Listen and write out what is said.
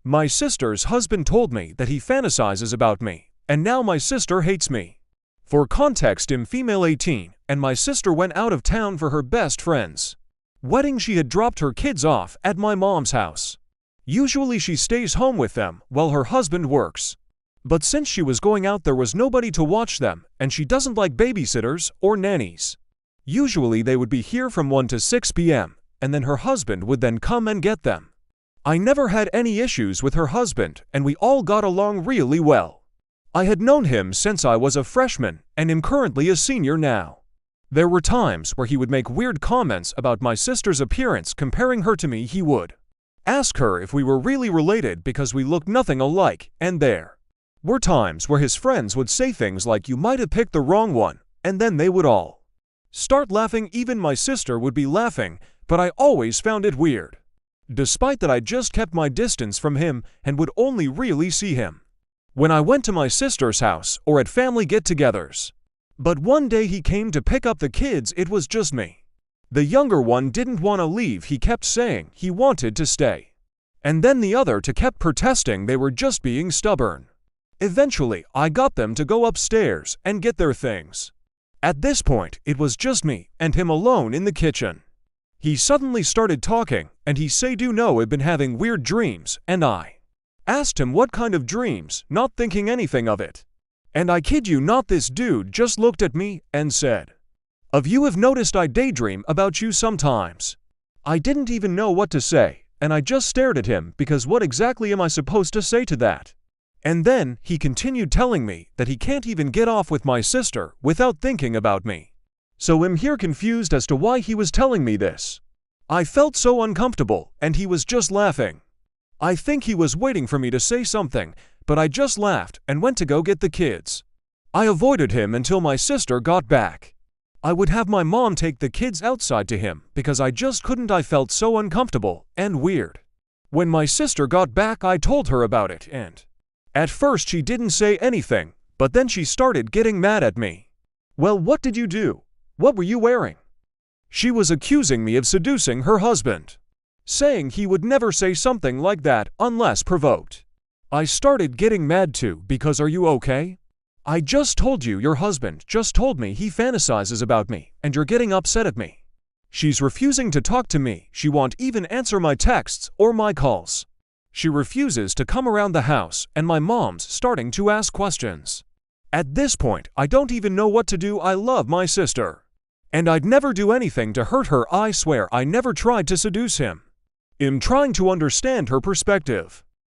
My sister's husband told me that he fantasizes about me, and now my sister hates me. For context, I'm female 18, and my sister went out of town for her best friend's wedding. She had dropped her kids off at my mom's house. Usually she stays home with them while her husband works. But since she was going out, there was nobody to watch them, and she doesn't like babysitters or nannies. Usually they would be here from 1 to 6 p.m., and then her husband would then come and get them. I never had any issues with her husband, and we all got along really well. I had known him since I was a freshman, and am currently a senior now. There were times where he would make weird comments about my sister's appearance, comparing her to me. He would ask her if we were really related because we looked nothing alike, and there were times where his friends would say things like, "You might have picked the wrong one," and then they would all start laughing. Even my sister would be laughing, but I always found it weird. Despite that, I just kept my distance from him and would only really see him when I went to my sister's house or at family get-togethers. But one day he came to pick up the kids. It was just me. The younger one didn't want to leave. He kept saying he wanted to stay. And then the other two kept protesting. They were just being stubborn. Eventually, I got them to go upstairs and get their things. At this point, it was just me and him alone in the kitchen. He suddenly started talking, and he said, "Do you know I've been having weird dreams?" And I asked him what kind of dreams, not thinking anything of it. And I kid you not, this dude just looked at me and said, "Of you have noticed I daydream about you sometimes." I didn't even know what to say, and I just stared at him because what exactly am I supposed to say to that? And then he continued telling me that he can't even get off with my sister without thinking about me. So I'm here confused as to why he was telling me this. I felt so uncomfortable, and he was just laughing. I think he was waiting for me to say something, but I just laughed and went to go get the kids. I avoided him until my sister got back. I would have my mom take the kids outside to him because I just couldn't. I felt so uncomfortable and weird. When my sister got back, I told her about it, and at first she didn't say anything, but then she started getting mad at me. "Well, what did you do? What were you wearing?" She was accusing me of seducing her husband, saying he would never say something like that unless provoked. I started getting mad too because, "Are you okay? I just told you your husband just told me he fantasizes about me, and you're getting upset at me." She's refusing to talk to me. She won't even answer my texts or my calls. She refuses to come around the house, and my mom's starting to ask questions. At this point, I don't even know what to do. I love my sister, and I'd never do anything to hurt her. I swear I never tried to seduce him. I'm trying to understand her perspective.